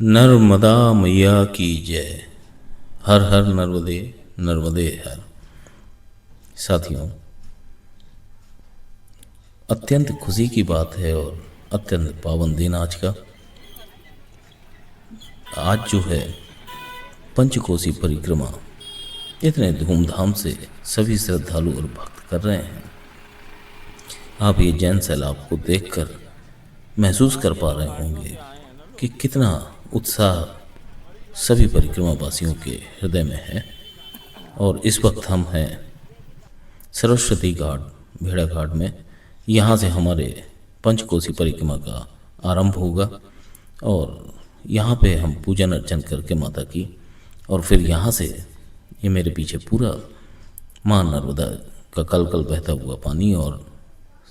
नर्मदा मैया की जय। हर हर नर्मदे, नर्मदे हर। साथियों, अत्यंत खुशी की बात है और अत्यंत पावन दिन आज का। आज जो है पंचकोसी परिक्रमा इतने धूमधाम से सभी श्रद्धालु और भक्त कर रहे हैं। आप ये जैन सैलाब को देखकर महसूस कर पा रहे होंगे कि कितना उत्साह सभी परिक्रमा वासियों के हृदय में है। और इस वक्त हम हैं सरस्वती घाट, भेड़ा घाट में। यहाँ से हमारे पंचकोसी परिक्रमा का आरंभ होगा और यहाँ पे हम पूजन अर्चन करके माता की, और फिर यहाँ से ये मेरे पीछे पूरा माँ नर्मदा का कल कल बहता हुआ पानी और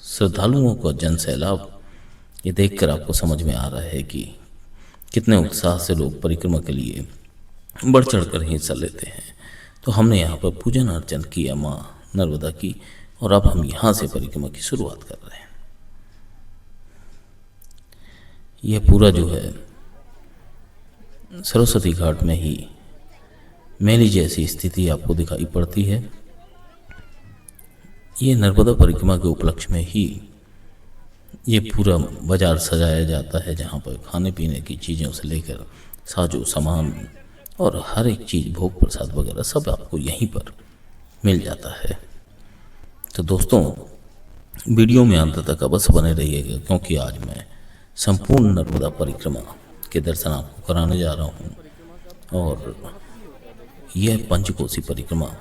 श्रद्धालुओं का जन सैलाब, ये देखकर आपको समझ में आ रहा है कि कितने उत्साह से लोग परिक्रमा के लिए बढ़ चढ़ कर हिस्सा लेते हैं। तो हमने यहाँ पर पूजन अर्चन किया माँ नर्मदा की, और अब हम यहाँ से परिक्रमा की शुरुआत कर रहे हैं। यह पूरा जो है सरस्वती घाट में ही मेली जैसी स्थिति आपको दिखाई पड़ती है। ये नर्मदा परिक्रमा के उपलक्ष्य में ही ये पूरा बाजार सजाया जाता है, जहाँ पर खाने पीने की चीज़ों से लेकर साजो सामान और हर एक चीज़, भोग प्रसाद वगैरह सब आपको यहीं पर मिल जाता है। तो दोस्तों, वीडियो में अंत तक अवश्य बने रहिएगा, क्योंकि आज मैं संपूर्ण नर्मदा परिक्रमा के दर्शन आपको कराने जा रहा हूँ। और यह पंचकोसी परिक्रमा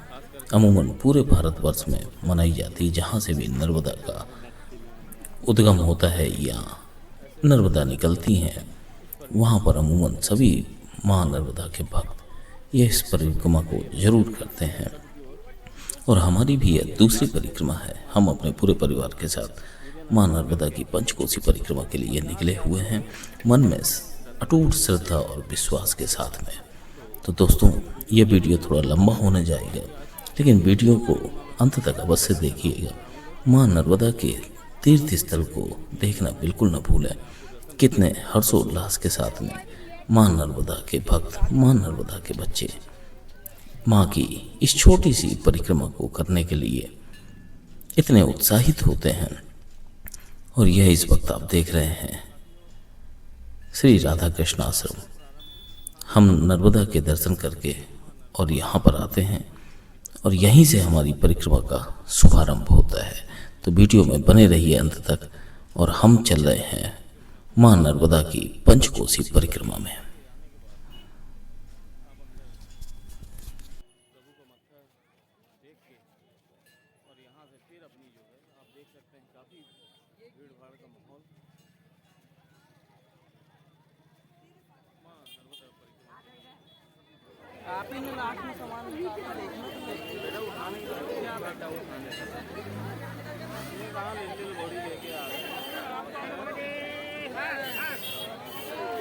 अमूमन पूरे भारतवर्ष में मनाई जाती है। जहाँ से भी नर्मदा का उद्गम होता है या नर्मदा निकलती हैं, वहाँ पर अमूमन सभी माँ नर्मदा के भक्त ये इस परिक्रमा को जरूर करते हैं। और हमारी भी यह दूसरी परिक्रमा है। हम अपने पूरे परिवार के साथ माँ नर्मदा की पंचकोसी परिक्रमा के लिए निकले हुए हैं, मन में अटूट श्रद्धा और विश्वास के साथ में। तो दोस्तों, ये वीडियो थोड़ा लंबा होने जाएगा, लेकिन वीडियो को अंत तक अवश्य देखिएगा। माँ नर्मदा के तीर्थ स्थल को देखना बिल्कुल न भूलें। कितने हर्षोल्लास के साथ में माँ नर्मदा के भक्त, माँ नर्मदा के बच्चे माँ की इस छोटी सी परिक्रमा को करने के लिए इतने उत्साहित होते हैं। और यह इस वक्त आप देख रहे हैं श्री राधा कृष्ण आश्रम। हम नर्मदा के दर्शन करके और यहाँ पर आते हैं और यहीं से हमारी परिक्रमा का शुभारंभ होता है। तो वीडियो में बने रहिए अंत तक, और हम चल रहे हैं माँ नर्मदा की पंचकोसी परिक्रमा में।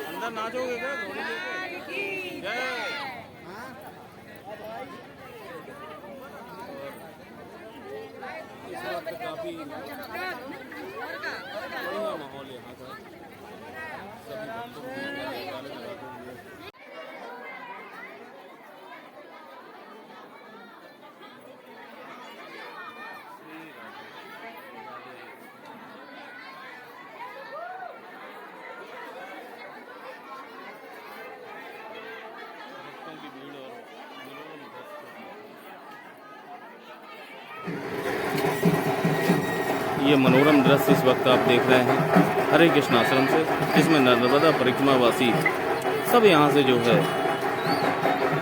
अंदर नाचोगे क्या घोड़ी लेके? जय। इस वक्त काफी बढ़िया माहौल यहाँ का। सभी भक्तों को ताले लगाते हुए ये मनोरम दृश्य इस वक्त आप देख रहे हैं हरे कृष्ण आश्रम से, जिसमें नर्मदा परिक्रमा वासी सब यहाँ से जो है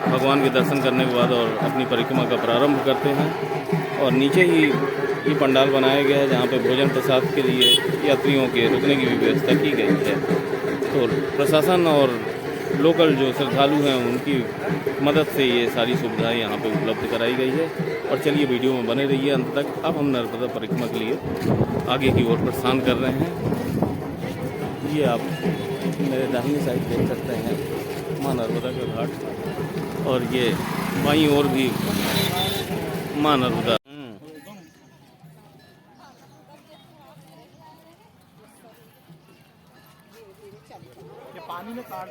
भगवान के दर्शन करने के बाद और अपनी परिक्रमा का प्रारंभ करते हैं। और नीचे ही ये पंडाल बनाया गया है, जहाँ पे भोजन प्रसाद के लिए यात्रियों के रुकने की भी व्यवस्था की गई है। तो प्रशासन और लोकल जो श्रद्धालु हैं उनकी मदद से ये सारी सुविधाएं यहाँ पे उपलब्ध कराई गई है। और चलिए वीडियो में बने रहिए अंत तक। अब हम नर्मदा परिक्रमा के लिए आगे की ओर प्रस्थान कर रहे हैं। ये आप मेरे दाहिनी साइड देख सकते हैं माँ नर्मदा का घाट, और ये बाईं ओर भी माँ नर्मदा। पानी में दोस्तों,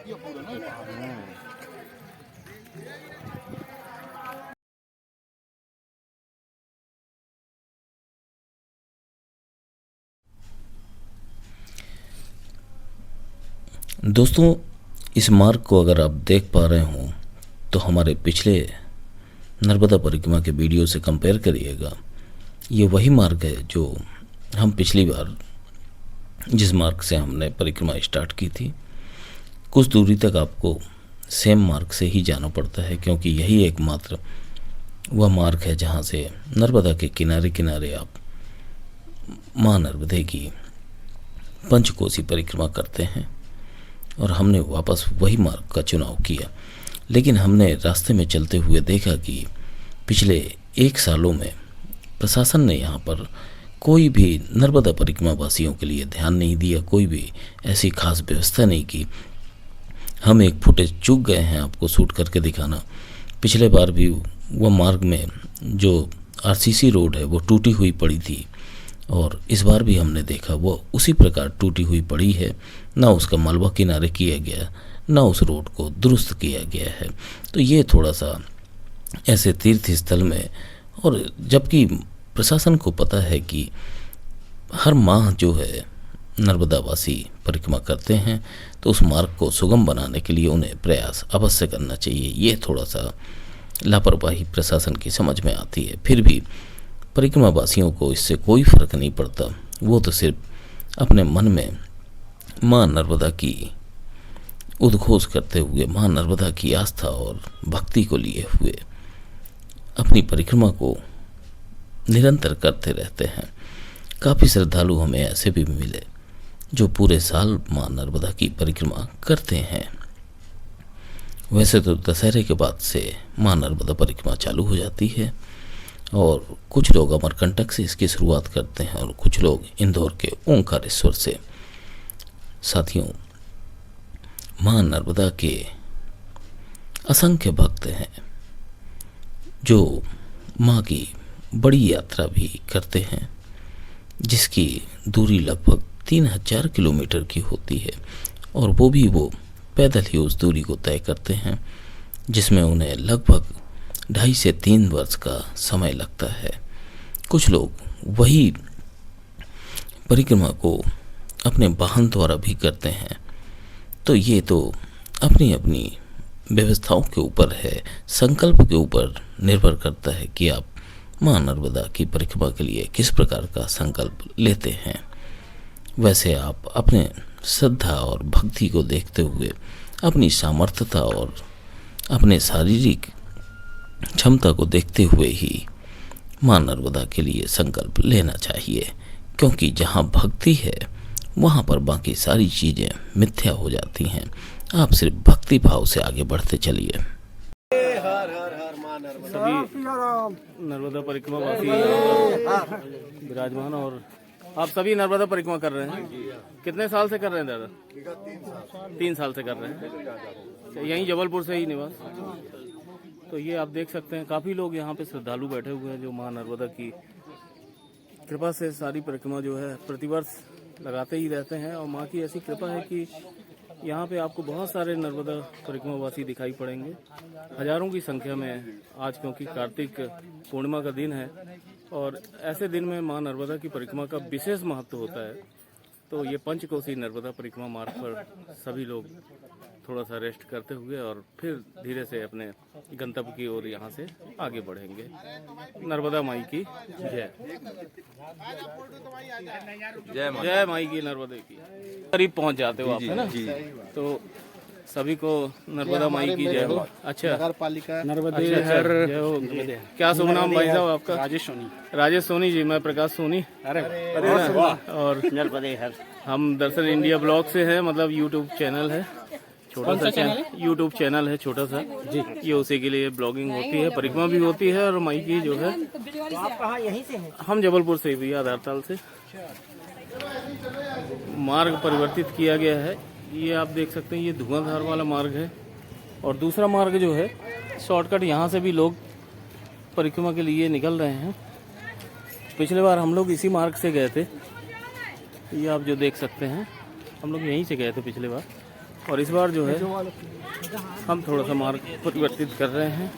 इस मार्ग को अगर आप देख पा रहे हों तो हमारे पिछले नर्मदा परिक्रमा के वीडियो से कंपेयर करिएगा। ये वही मार्ग है जो हम पिछली बार जिस मार्ग से हमने परिक्रमा स्टार्ट की थी। कुछ दूरी तक आपको सेम मार्ग से ही जाना पड़ता है, क्योंकि यही एकमात्र वह मार्ग है जहाँ से नर्मदा के किनारे किनारे आप माँ नर्मदे की पंचकोसी परिक्रमा करते हैं। और हमने वापस वही मार्ग का चुनाव किया, लेकिन हमने रास्ते में चलते हुए देखा कि पिछले 1 सालों में प्रशासन ने यहाँ पर कोई भी नर्मदा परिक्रमा वासियों के लिए ध्यान नहीं दिया, कोई भी ऐसी खास व्यवस्था नहीं की। हम एक फुटेज चूक गए हैं आपको शूट करके दिखाना। पिछले बार भी वह मार्ग में जो आरसीसी रोड है वो टूटी हुई पड़ी थी, और इस बार भी हमने देखा वो उसी प्रकार टूटी हुई पड़ी है। ना उसका मलबा किनारे किया गया, ना उस रोड को दुरुस्त किया गया है। तो ये थोड़ा सा ऐसे तीर्थ स्थल में, और जबकि प्रशासन को पता है कि हर माह जो है नर्मदावासी परिक्रमा करते हैं, तो उस मार्ग को सुगम बनाने के लिए उन्हें प्रयास अवश्य करना चाहिए। ये थोड़ा सा लापरवाही प्रशासन की समझ में आती है। फिर भी परिक्रमा वासियों को इससे कोई फर्क नहीं पड़ता। वो तो सिर्फ अपने मन में माँ नर्मदा की उद्घोष करते हुए, माँ नर्मदा की आस्था और भक्ति को लिए हुए अपनी परिक्रमा को निरंतर करते रहते हैं। काफ़ी श्रद्धालु हमें ऐसे भी मिले जो पूरे साल माँ नर्मदा की परिक्रमा करते हैं। वैसे तो दशहरे के बाद से माँ नर्मदा परिक्रमा चालू हो जाती है, और कुछ लोग अमरकंटक से इसकी शुरुआत करते हैं और कुछ लोग इंदौर के ओंकारेश्वर से। साथियों, माँ नर्मदा के असंख्य भक्त हैं जो माँ की बड़ी यात्रा भी करते हैं, जिसकी दूरी लगभग 3000 किलोमीटर की होती है, और वो पैदल ही उस दूरी को तय करते हैं, जिसमें उन्हें लगभग 2.5 से 3 वर्ष का समय लगता है। कुछ लोग वही परिक्रमा को अपने वाहन द्वारा भी करते हैं। तो ये तो अपनी अपनी व्यवस्थाओं के ऊपर है, संकल्प के ऊपर निर्भर करता है कि आप माँ नर्मदा की परिक्रमा के लिए किस प्रकार का संकल्प लेते हैं। वैसे आप अपने श्रद्धा और भक्ति को देखते हुए, अपनी सामर्थ्यता और अपने शारीरिक क्षमता को देखते हुए ही माँ नर्मदा के लिए संकल्प लेना चाहिए, क्योंकि जहाँ भक्ति है वहाँ पर बाकी सारी चीज़ें मिथ्या हो जाती हैं। आप सिर्फ भक्ति भाव से आगे बढ़ते चलिए। सभी नर्मदा परिक्रमा वासी विराजमान, और आप सभी नर्मदा परिक्रमा कर रहे हैं। कितने साल से कर रहे हैं दादा? 3 साल से कर रहे हैं। यहीं जबलपुर से ही निवास। तो ये आप देख सकते हैं, काफ़ी लोग यहाँ पे श्रद्धालु बैठे हुए हैं जो माँ नर्मदा की कृपा से सारी परिक्रमा जो है प्रतिवर्ष लगाते ही रहते हैं। और माँ की ऐसी कृपा है कि यहाँ पे आपको बहुत सारे नर्मदा परिक्रमा वासी दिखाई पड़ेंगे, हजारों की संख्या में। आज क्योंकि कार्तिक पूर्णिमा का दिन है, और ऐसे दिन में माँ नर्मदा की परिक्रमा का विशेष महत्व होता है। तो ये पंचकोसी नर्मदा परिक्रमा मार्ग पर सभी लोग थोड़ा सा रेस्ट करते हुए और फिर धीरे से अपने गंतव्य की ओर यहाँ से आगे बढ़ेंगे। नर्मदा माई की जय। जय माई की, नर्मदे की। करीब पहुँच जाते हो आप, है ना? तो सभी को नर्मदा माई की जय हो। अच्छा, नगर पालिका नर्मदे हर जय हो। क्या शुभ नाम भाई साहब आपका? राजेश सोनी। राजेश सोनी जी। मैं प्रकाश सोनी। अरे और नर्मदे हर। हम दर्शन इंडिया ब्लॉग से हैं, मतलब यूट्यूब चैनल है, छोटा सा चैनल, यूट्यूब चैनल है छोटा सा जी। ये उसी के लिए ब्लॉगिंग होती है, परिक्रमा भी होती है, और माई की जो है। तो आप कहाँ यहीं से हैं? हम जबलपुर से भी, आधारताल से। मार्ग परिवर्तित किया गया है, ये आप देख सकते हैं। ये धुआंधार वाला मार्ग है, और दूसरा मार्ग जो है शॉर्टकट, यहाँ से भी लोग परिक्रमा के लिए निकल रहे हैं। पिछले बार हम लोग इसी मार्ग से गए थे, ये आप जो देख सकते हैं, हम लोग यहीं से गए थे पिछले बार। और इस बार जो है हम थोड़ा सा मार्ग परिवर्तित कर रहे हैं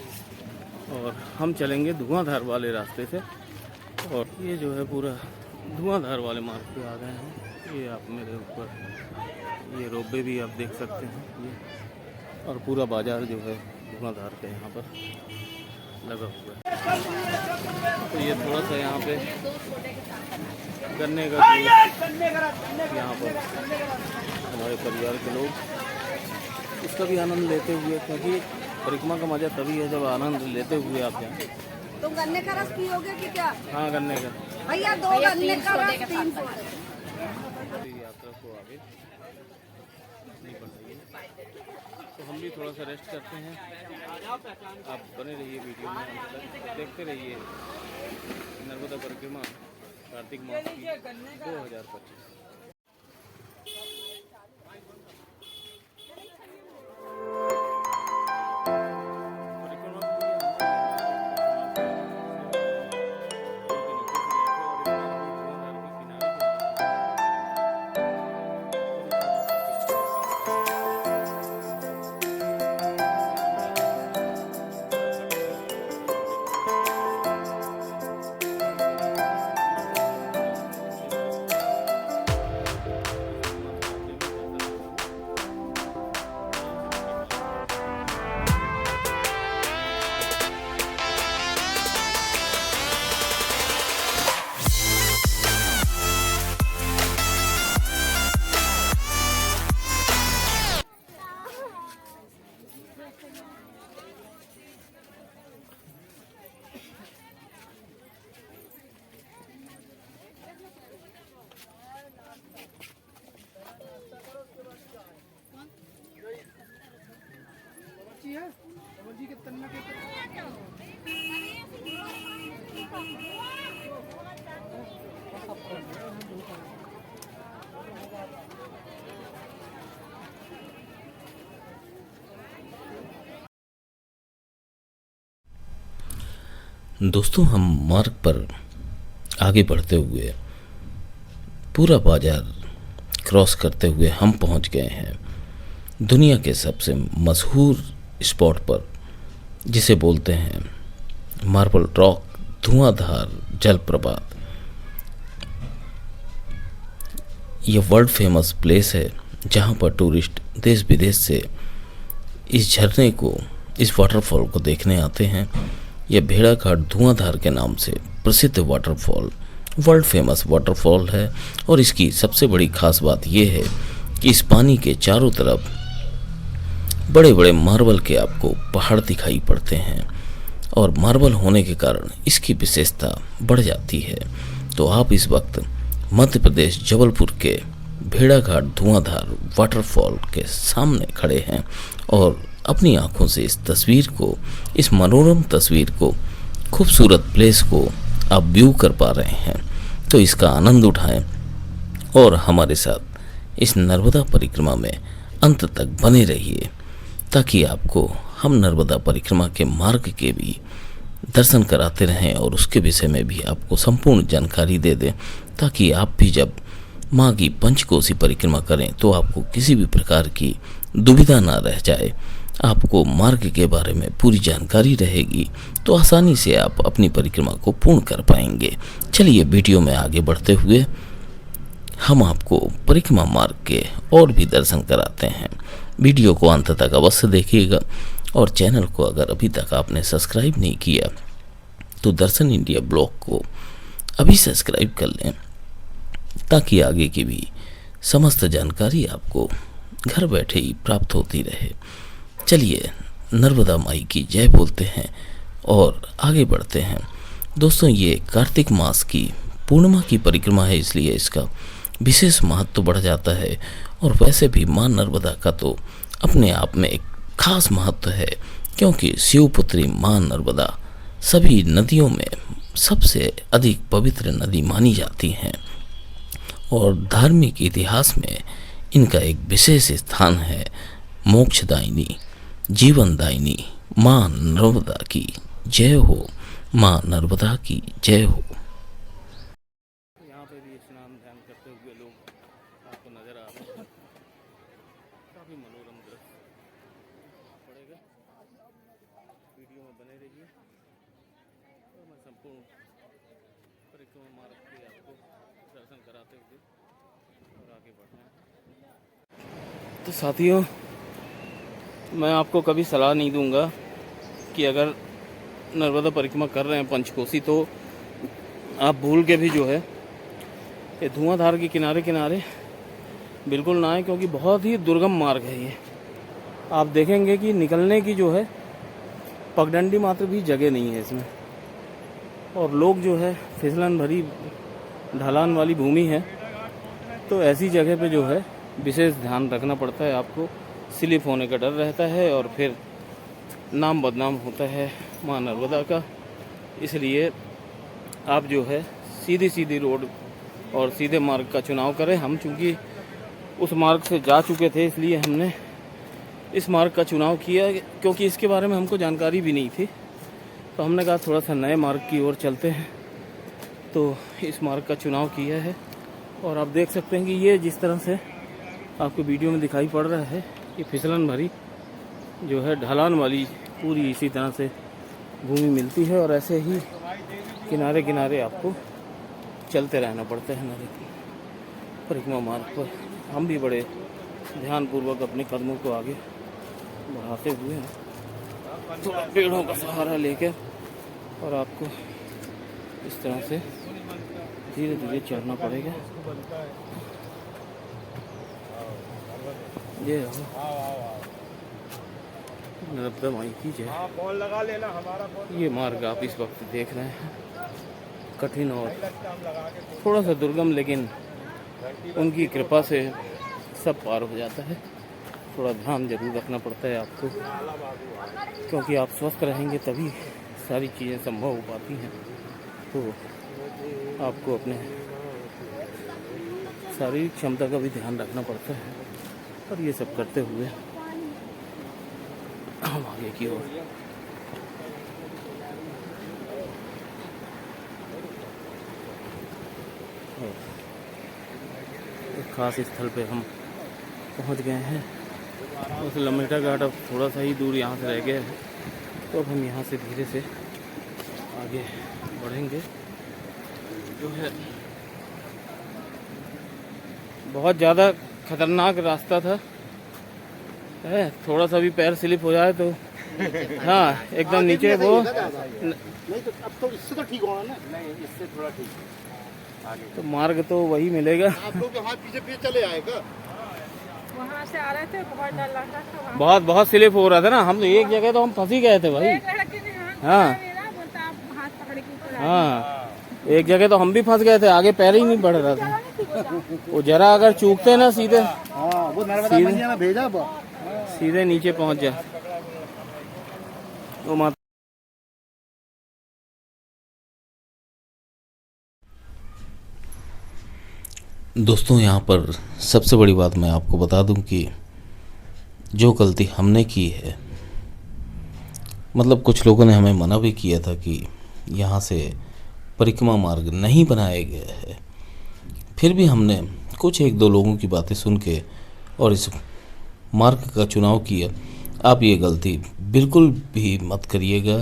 और हम चलेंगे धुआंधार वाले रास्ते से। और ये जो है पूरा धुआंधार वाले मार्ग पे आ गए हैं। ये आप मेरे ऊपर ये रोपवे भी आप देख सकते हैं ये, और पूरा बाजार जो है धुआंधार के यहाँ पर लगा हुआ है। तो ये थोड़ा सा यहाँ पे गन्ने का यहाँ पर हमारे परिवार के लोग इसका भी आनंद लेते हुए, क्योंकि परिक्रमा का मजा तभी है जब आनंद लेते हुए आप जाएं। तुम गन्ने का रस पियोगे कि क्या? हाँ, गन्ने का। भैया 2 गन्ने का रस 300। यात्रा को आगे नहीं बढ़ रही है, तो हम भी थोड़ा सा रेस्ट करते हैं। आप बने रहिए वीडियो में, देखते रहिए नर्मदा परिक्रमा कार्तिक मास की 2025। दोस्तों, हम मार्ग पर आगे बढ़ते हुए पूरा बाजार क्रॉस करते हुए हम पहुंच गए हैं दुनिया के सबसे मशहूर स्पॉट पर, जिसे बोलते हैं मार्बल रॉक धुआंधार जलप्रपात। यह वर्ल्ड फेमस प्लेस है जहां पर टूरिस्ट देश विदेश से इस झरने को, इस वाटरफॉल को देखने आते हैं। यह भेड़ाघाट धुआंधार के नाम से प्रसिद्ध वाटरफॉल वर्ल्ड फेमस वाटरफॉल है। और इसकी सबसे बड़ी खास बात यह है कि इस पानी के चारों तरफ बड़े बड़े मार्बल के आपको पहाड़ दिखाई पड़ते हैं, और मार्बल होने के कारण इसकी विशेषता बढ़ जाती है। तो आप इस वक्त मध्य प्रदेश जबलपुर के भेड़ाघाट धुआंधार वाटरफॉल के सामने खड़े हैं और अपनी आंखों से इस तस्वीर को, इस मनोरम तस्वीर को, खूबसूरत प्लेस को आप व्यू कर पा रहे हैं। तो इसका आनंद उठाएं और हमारे साथ इस नर्मदा परिक्रमा में अंत तक बने रहिए, ताकि आपको हम नर्मदा परिक्रमा के मार्ग के भी दर्शन कराते रहें और उसके विषय में भी आपको संपूर्ण जानकारी दे दें, ताकि आप भी जब माँ की पंचकोसी परिक्रमा करें तो आपको किसी भी प्रकार की दुविधा ना रह जाए। आपको मार्ग के बारे में पूरी जानकारी रहेगी तो आसानी से आप अपनी परिक्रमा को पूर्ण कर पाएंगे। चलिए वीडियो में आगे बढ़ते हुए हम आपको परिक्रमा मार्ग के और भी दर्शन कराते हैं। वीडियो को अंत तक अवश्य देखिएगा और चैनल को अगर अभी तक आपने सब्सक्राइब नहीं किया तो दर्शन इंडिया ब्लॉग को अभी सब्सक्राइब कर लें, ताकि आगे की भी समस्त जानकारी आपको घर बैठे ही प्राप्त होती रहे। चलिए नर्मदा माई की जय बोलते हैं और आगे बढ़ते हैं। दोस्तों, ये कार्तिक मास की पूर्णिमा की परिक्रमा है, इसलिए इसका विशेष महत्व बढ़ जाता है। और वैसे भी माँ नर्मदा का तो अपने आप में एक खास महत्व है, क्योंकि शिवपुत्री माँ नर्मदा सभी नदियों में सबसे अधिक पवित्र नदी मानी जाती हैं और धार्मिक इतिहास में इनका एक विशेष स्थान है। मोक्षदायिनी, जीवनदायिनी माँ नर्मदा की जय हो, माँ नर्मदा की जय हो। यहाँ पे भी स्नान ध्यान करते हुए लोग आपको नजर आ रहे हैं, काफी मनोरम बने रहिए और मैं संपूर्ण परिक्रमा मार्ग के आपको दर्शन कराते हुए और आगे बढ़ना है। तो साथियों, मैं आपको कभी सलाह नहीं दूंगा कि अगर नर्मदा परिक्रमा कर रहे हैं पंचकोसी तो आप भूल के भी जो है ये धुआंधार के किनारे किनारे बिल्कुल ना आए, क्योंकि बहुत ही दुर्गम मार्ग है ये। आप देखेंगे कि निकलने की जो है पगडंडी मात्र भी जगह नहीं है इसमें, और लोग जो है फिसलन भरी ढलान वाली भूमि है, तो ऐसी जगह पे जो है विशेष ध्यान रखना पड़ता है आपको। स्लिप होने का डर रहता है और फिर नाम बदनाम होता है माँ नर्मदा का। इसलिए आप जो है सीधी सीधी रोड और सीधे मार्ग का चुनाव करें। हम चूँकि उस मार्ग से जा चुके थे इसलिए हमने इस मार्ग का चुनाव किया, क्योंकि इसके बारे में हमको जानकारी भी नहीं थी। तो हमने कहा थोड़ा सा नए मार्ग की ओर चलते हैं, तो इस मार्ग का चुनाव किया है। और आप देख सकते हैं कि ये जिस तरह से आपको वीडियो में दिखाई पड़ रहा है, ये फिसलन भरी जो है ढलान वाली पूरी इसी तरह से भूमि मिलती है, और ऐसे ही किनारे किनारे आपको चलते रहना पड़ता है नदी परिक्रमा मार्ग पर। हम भी बड़े ध्यानपूर्वक अपने कदमों को आगे बढ़ाते हुए हैं, थोड़ा पेड़ों का सहारा लेकर, और आपको इस तरह से धीरे धीरे चलना पड़ेगा। ये नर्मदा माई की जय। फोन लगा लेना हमारा फोन। ये मार्ग आप इस वक्त देख रहे हैं, कठिन और थोड़ा सा दुर्गम, लेकिन उनकी कृपा से सब पार हो जाता है। थोड़ा ध्यान जरूर रखना पड़ता है आपको, क्योंकि आप स्वस्थ रहेंगे तभी सारी चीज़ें संभव हो पाती हैं। तो आपको अपने शारीरिक क्षमता का भी ध्यान रखना पड़ता है, और ये सब करते हुए हम आगे की ओर एक खास स्थल पे हम पहुंच गए हैं। उस लमेटा घाट अब थोड़ा सा ही दूर यहाँ से रह गया है, तो अब हम यहाँ से धीरे से आगे बढ़ेंगे। जो है बहुत ज़्यादा खतरनाक रास्ता था, है थोड़ा सा भी पैर स्लिप हो जाए तो हाँ एकदम नीचे वो नहीं तो अब तो इससे तो ठीक होगा ना। नहीं, इससे थोड़ा ठीक आगे तो मार्ग तो वही मिलेगा। आप लोग के हाथ पीछे पीछे चले आएगा। वहाँ से आ रहे थे, बहुत डर लग रहा था। बहुत स्लिप हो रहा था ना, हम तो एक जगह तो हम फंस ही गए थे भाई। हाँ हाँ, एक जगह तो हम भी फंस गए थे, आगे पैर ही नहीं बढ़ रहा था। वो जरा अगर चूकते ना सीधे, हाँ वो नर्मदा मैया में भेजा सीधे नीचे पहुंच जा। वो माता दोस्तों, यहाँ पर सबसे बड़ी बात मैं आपको बता दूं कि जो गलती हमने की है, मतलब कुछ लोगों ने हमें मना भी किया था कि यहाँ से परिक्रमा मार्ग नहीं बनाया गया है, फिर भी हमने कुछ एक दो लोगों की बातें सुन के और इस मार्ग का चुनाव किया। आप ये गलती बिल्कुल भी मत करिएगा,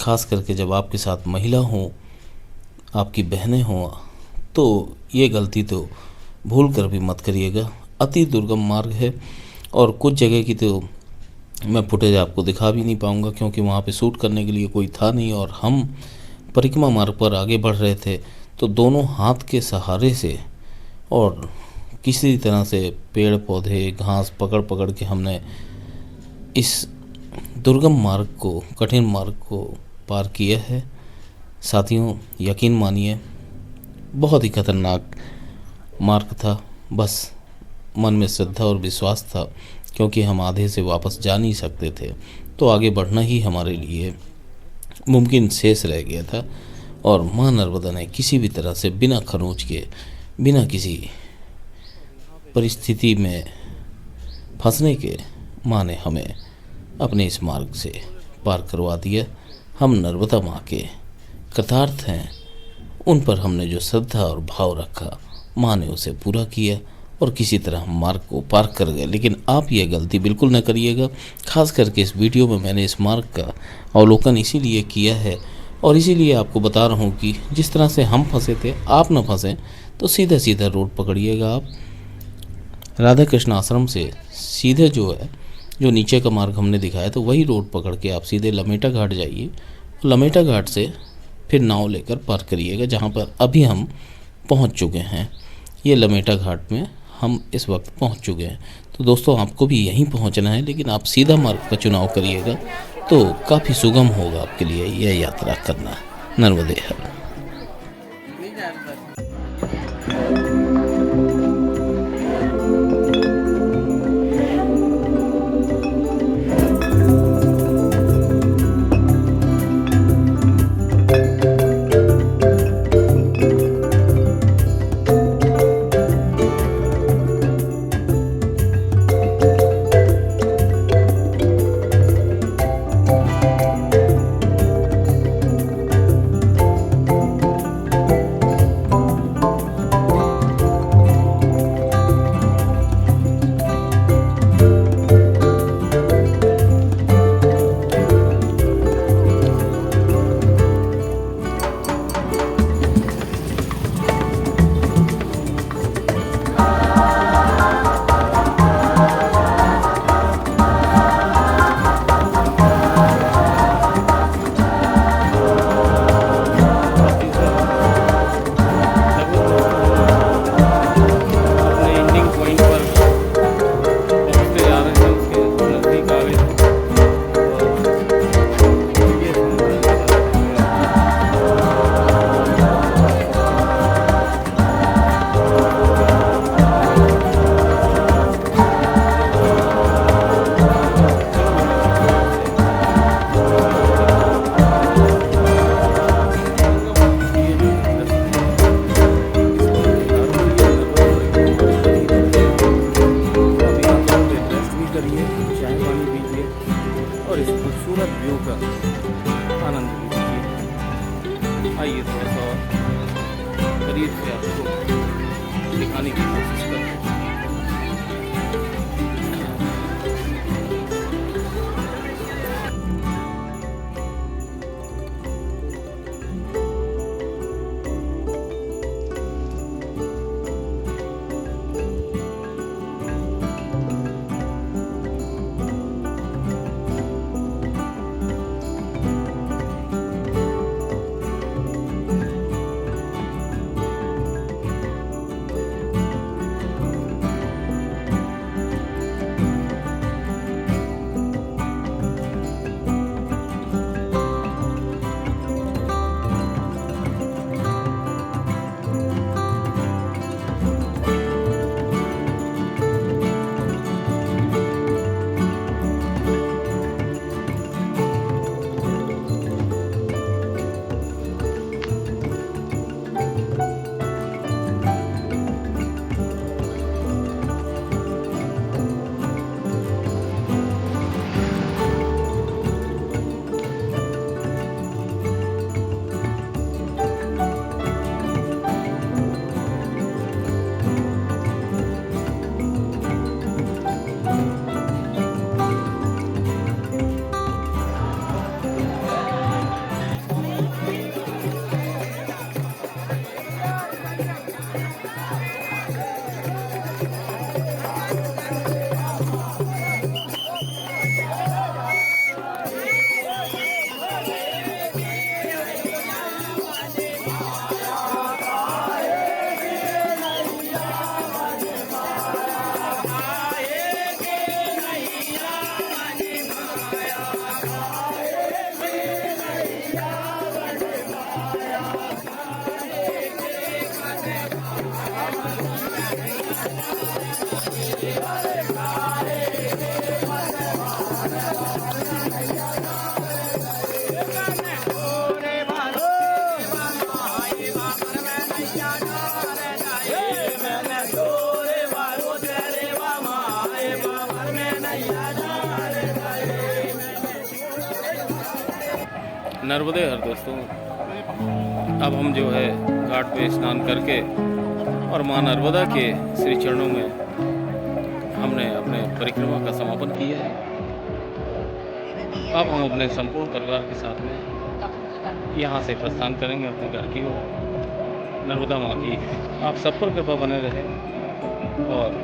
खास करके जब आपके साथ महिला हों, आपकी बहनें हों, तो ये गलती तो भूल कर भी मत करिएगा। अति दुर्गम मार्ग है, और कुछ जगह की तो मैं फुटेज आपको दिखा भी नहीं पाऊँगा, क्योंकि वहाँ पे शूट करने के लिए कोई था नहीं, और हम परिक्रमा मार्ग पर आगे बढ़ रहे थे, तो दोनों हाथ के सहारे से और किसी तरह से पेड़ पौधे घास पकड़ पकड़ के हमने इस दुर्गम मार्ग को, कठिन मार्ग को पार किया है। साथियों, यकीन मानिए बहुत ही खतरनाक मार्ग था, बस मन में श्रद्धा और विश्वास था, क्योंकि हम आधे से वापस जा नहीं सकते थे, तो आगे बढ़ना ही हमारे लिए मुमकिन शेष रह गया था। और माँ नर्मदा ने किसी भी तरह से बिना खरोंच के, बिना किसी परिस्थिति में फंसने के, माँ ने हमें अपने इस मार्ग से पार करवा दिया। हम नर्मदा माँ के कृतार्थ हैं। उन पर हमने जो श्रद्धा और भाव रखा, माँ ने उसे पूरा किया और किसी तरह मार्ग को पार कर गए। लेकिन आप यह गलती बिल्कुल न करिएगा। खास करके इस वीडियो में मैंने इस मार्ग का अवलोकन इसीलिए किया है और इसीलिए आपको बता रहा हूँ कि जिस तरह से हम फंसे थे आप न फंसें, तो सीधा सीधा रोड पकड़िएगा। आप राधा कृष्ण आश्रम से सीधे जो नीचे का मार्ग हमने दिखाया तो वही रोड पकड़ के आप सीधे लमेटा घाट जाइए। लमेटा घाट से फिर नाव लेकर पार करिएगा, जहाँ पर अभी हम पहुँच चुके हैं। ये लमेटा घाट में हम इस वक्त पहुँच चुके हैं। तो दोस्तों आपको भी यहीं पहुँचना है, लेकिन आप सीधा मार्ग का चुनाव करिएगा तो काफ़ी सुगम होगा आपके लिए यह यात्रा करना। नर्मदे हर। और इस खूबसूरत व्यू का आनंद लीजिए। आइए थोड़ा सा करीब से आपको दिखाने की कोशिश करते हैं। नर्मदे हर दोस्तों, अब हम जो है घाट पे स्नान करके और मां नर्मदा के श्री चरणों में हमने अपने परिक्रमा का समापन किया है। अब हम अपने संपूर्ण परिवार के साथ में यहाँ से प्रस्थान करेंगे अपने घर की ओर। नर्मदा माँ की आप सब पर कृपा बने रहे और